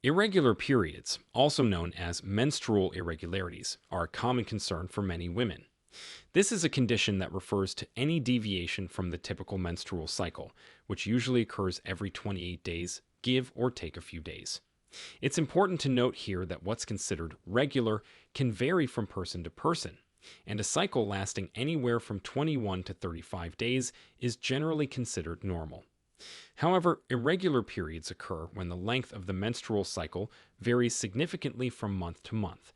Irregular periods, also known as menstrual irregularities, are a common concern for many women. This is a condition that refers to any deviation from the typical menstrual cycle, which usually occurs every 28 days, give or take a few days. It's important to note here that what's considered regular can vary from person to person, and a cycle lasting anywhere from 21 to 35 days is generally considered normal. However, irregular periods occur when the length of the menstrual cycle varies significantly from month to month.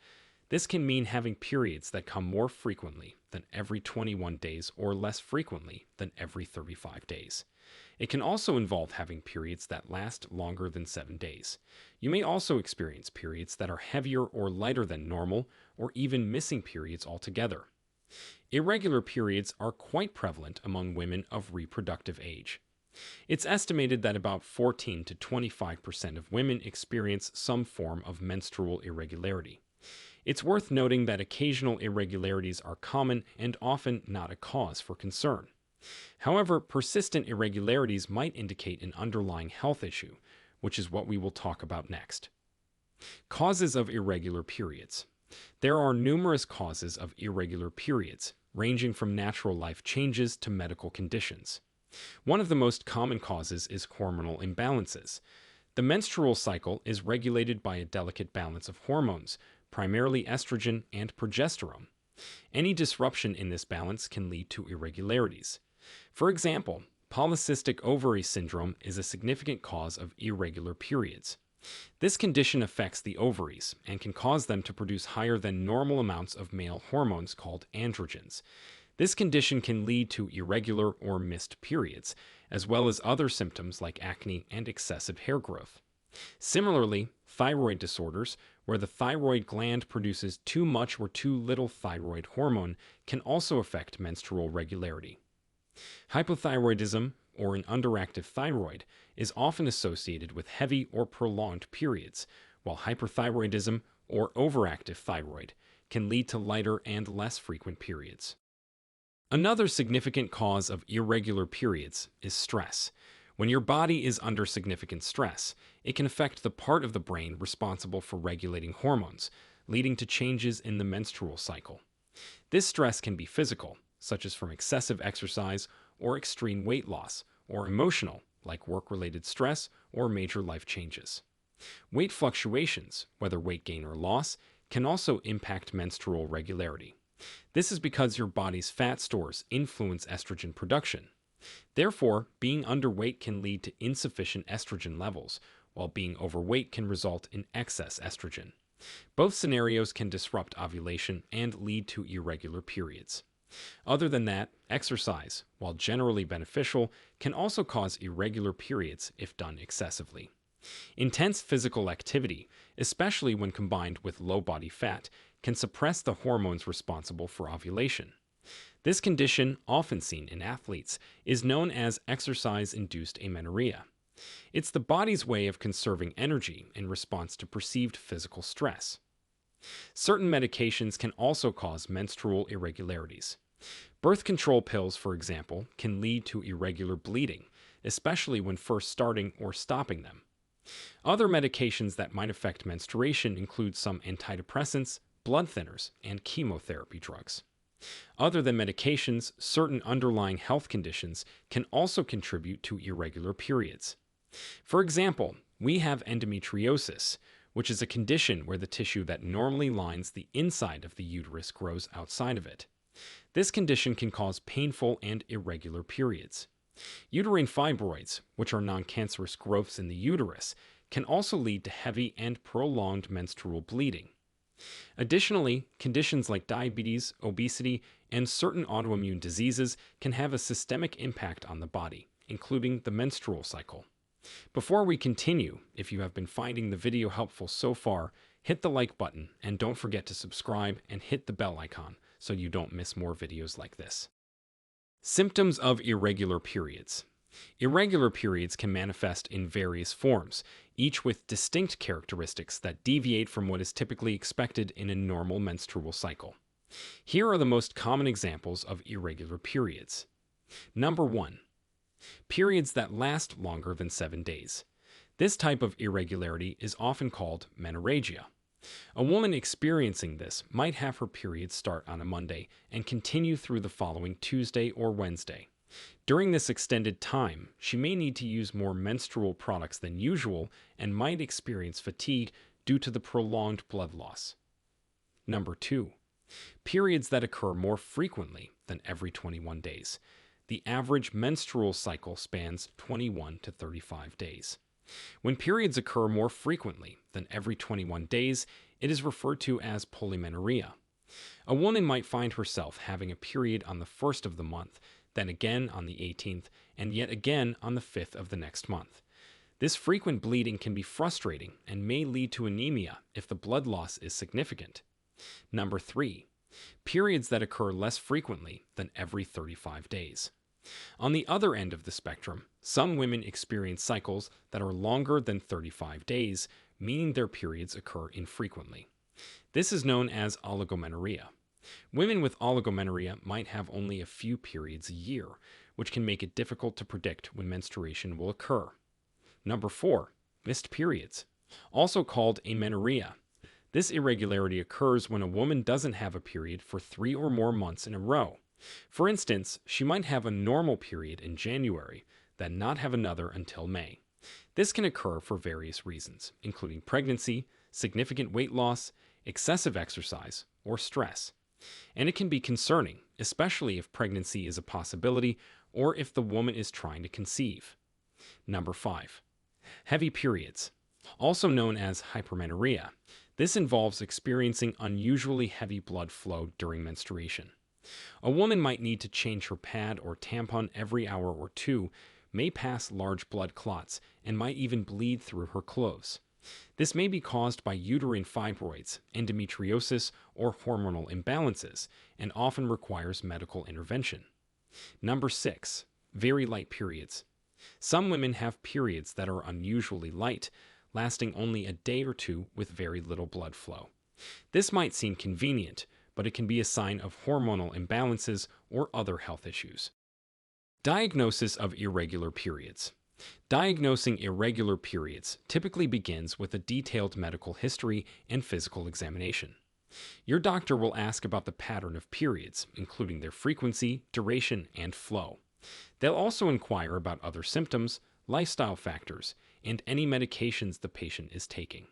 This can mean having periods that come more frequently than every 21 days or less frequently than every 35 days. It can also involve having periods that last longer than 7 days. You may also experience periods that are heavier or lighter than normal, or even missing periods altogether. Irregular periods are quite prevalent among women of reproductive age. It's estimated that about 14 to 25% of women experience some form of menstrual irregularity. It's worth noting that occasional irregularities are common and often not a cause for concern. However, persistent irregularities might indicate an underlying health issue, which is what we will talk about next. Causes of irregular periods. There are numerous causes of irregular periods, ranging from natural life changes to medical conditions. One of the most common causes is hormonal imbalances. The menstrual cycle is regulated by a delicate balance of hormones, primarily estrogen and progesterone. Any disruption in this balance can lead to irregularities. For example, polycystic ovary syndrome is a significant cause of irregular periods. This condition affects the ovaries and can cause them to produce higher than normal amounts of male hormones called androgens. This condition can lead to irregular or missed periods, as well as other symptoms like acne and excessive hair growth. Similarly, thyroid disorders, where the thyroid gland produces too much or too little thyroid hormone, can also affect menstrual regularity. Hypothyroidism, or an underactive thyroid, is often associated with heavy or prolonged periods, while hyperthyroidism, or overactive thyroid, can lead to lighter and less frequent periods. Another significant cause of irregular periods is stress. When your body is under significant stress, it can affect the part of the brain responsible for regulating hormones, leading to changes in the menstrual cycle. This stress can be physical, such as from excessive exercise or extreme weight loss, or emotional, like work-related stress or major life changes. Weight fluctuations, whether weight gain or loss, can also impact menstrual regularity. This is because your body's fat stores influence estrogen production. Therefore, being underweight can lead to insufficient estrogen levels, while being overweight can result in excess estrogen. Both scenarios can disrupt ovulation and lead to irregular periods. Other than that, exercise, while generally beneficial, can also cause irregular periods if done excessively. Intense physical activity, especially when combined with low body fat, can suppress the hormones responsible for ovulation. This condition, often seen in athletes, is known as exercise-induced amenorrhea. It's the body's way of conserving energy in response to perceived physical stress. Certain medications can also cause menstrual irregularities. Birth control pills, for example, can lead to irregular bleeding, especially when first starting or stopping them. Other medications that might affect menstruation include some antidepressants, blood thinners, and chemotherapy drugs. Other than medications, certain underlying health conditions can also contribute to irregular periods. For example, we have endometriosis, which is a condition where the tissue that normally lines the inside of the uterus grows outside of it. This condition can cause painful and irregular periods. Uterine fibroids, which are non-cancerous growths in the uterus, can also lead to heavy and prolonged menstrual bleeding. Additionally, conditions like diabetes, obesity, and certain autoimmune diseases can have a systemic impact on the body, including the menstrual cycle. Before we continue, if you have been finding the video helpful so far, hit the like button and don't forget to subscribe and hit the bell icon so you don't miss more videos like this. Symptoms of irregular periods. Irregular periods can manifest in various forms, each with distinct characteristics that deviate from what is typically expected in a normal menstrual cycle. Here are the most common examples of irregular periods. Number 1. Periods that last longer than 7 days. This type of irregularity is often called menorrhagia. A woman experiencing this might have her period start on a Monday and continue through the following Tuesday or Wednesday. During this extended time, she may need to use more menstrual products than usual and might experience fatigue due to the prolonged blood loss. Number 2. Periods that occur more frequently than every 21 days. The average menstrual cycle spans 21 to 35 days. When periods occur more frequently than every 21 days, it is referred to as polymenorrhea. A woman might find herself having a period on the 1st of the month, then again on the 18th, and yet again on the 5th of the next month. This frequent bleeding can be frustrating and may lead to anemia if the blood loss is significant. Number 3. Periods that occur less frequently than every 35 days. On the other end of the spectrum, some women experience cycles that are longer than 35 days, meaning their periods occur infrequently. This is known as oligomenorrhea. Women with oligomenorrhea might have only a few periods a year, which can make it difficult to predict when menstruation will occur. Number 4. Missed periods, also called amenorrhea. This irregularity occurs when a woman doesn't have a period for 3 or more months in a row. For instance, she might have a normal period in January, then not have another until May. This can occur for various reasons, including pregnancy, significant weight loss, excessive exercise, or stress. And it can be concerning, especially if pregnancy is a possibility or if the woman is trying to conceive. Number 5. Heavy periods, also known as hypermenorrhea. This involves experiencing unusually heavy blood flow during menstruation. A woman might need to change her pad or tampon every hour or two, may pass large blood clots, and might even bleed through her clothes. This may be caused by uterine fibroids, endometriosis, or hormonal imbalances, and often requires medical intervention. Number 6. Very light periods. Some women have periods that are unusually light, lasting only a day or two with very little blood flow. This might seem convenient, but it can be a sign of hormonal imbalances or other health issues. Diagnosis of irregular periods. Diagnosing irregular periods typically begins with a detailed medical history and physical examination. Your doctor will ask about the pattern of periods, including their frequency, duration, and flow. They'll also inquire about other symptoms, lifestyle factors, and any medications the patient is taking.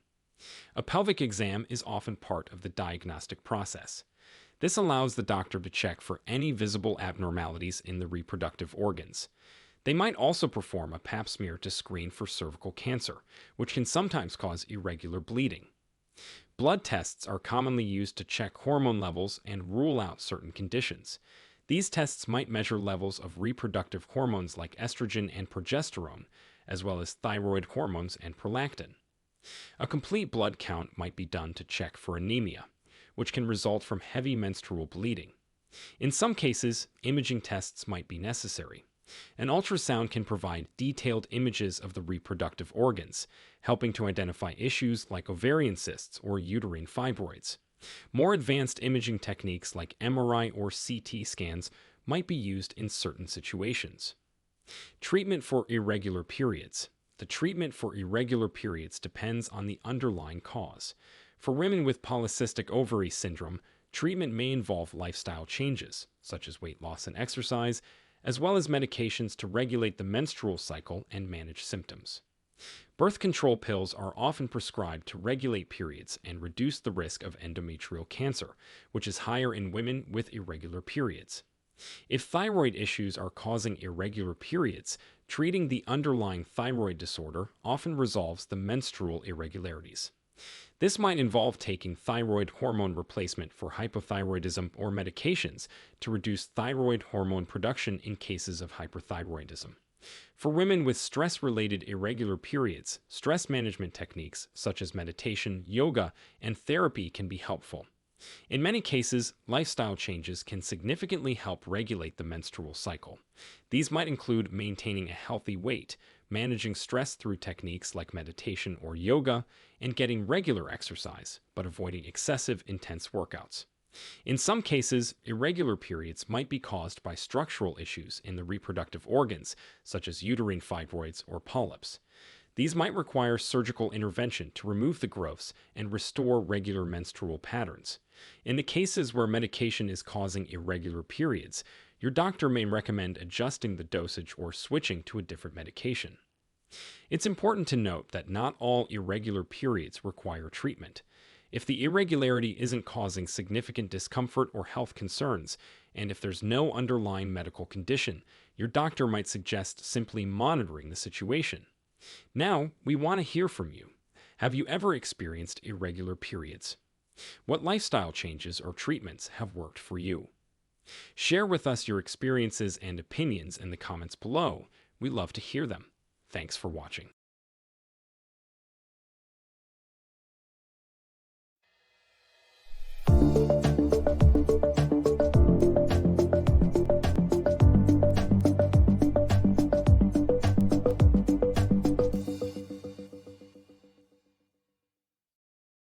A pelvic exam is often part of the diagnostic process. This allows the doctor to check for any visible abnormalities in the reproductive organs. They might also perform a pap smear to screen for cervical cancer, which can sometimes cause irregular bleeding. Blood tests are commonly used to check hormone levels and rule out certain conditions. These tests might measure levels of reproductive hormones like estrogen and progesterone, as well as thyroid hormones and prolactin. A complete blood count might be done to check for anemia, which can result from heavy menstrual bleeding. In some cases, imaging tests might be necessary. An ultrasound can provide detailed images of the reproductive organs, helping to identify issues like ovarian cysts or uterine fibroids. More advanced imaging techniques like MRI or CT scans might be used in certain situations. Treatment for irregular periods. The treatment for irregular periods depends on the underlying cause. For women with polycystic ovary syndrome, treatment may involve lifestyle changes, such as weight loss and exercise, as well as medications to regulate the menstrual cycle and manage symptoms. Birth control pills are often prescribed to regulate periods and reduce the risk of endometrial cancer, which is higher in women with irregular periods. If thyroid issues are causing irregular periods, treating the underlying thyroid disorder often resolves the menstrual irregularities. This might involve taking thyroid hormone replacement for hypothyroidism or medications to reduce thyroid hormone production in cases of hyperthyroidism. For women with stress-related irregular periods, stress management techniques such as meditation, yoga, and therapy can be helpful. In many cases, lifestyle changes can significantly help regulate the menstrual cycle. These might include maintaining a healthy weight, managing stress through techniques like meditation or yoga, and getting regular exercise, but avoiding excessive, intense workouts. In some cases, irregular periods might be caused by structural issues in the reproductive organs, such as uterine fibroids or polyps. These might require surgical intervention to remove the growths and restore regular menstrual patterns. In the cases where medication is causing irregular periods, your doctor may recommend adjusting the dosage or switching to a different medication. It's important to note that not all irregular periods require treatment. If the irregularity isn't causing significant discomfort or health concerns, and if there's no underlying medical condition, your doctor might suggest simply monitoring the situation. Now, we want to hear from you. Have you ever experienced irregular periods? What lifestyle changes or treatments have worked for you? Share with us your experiences and opinions in the comments below. We love to hear them. Thanks for watching.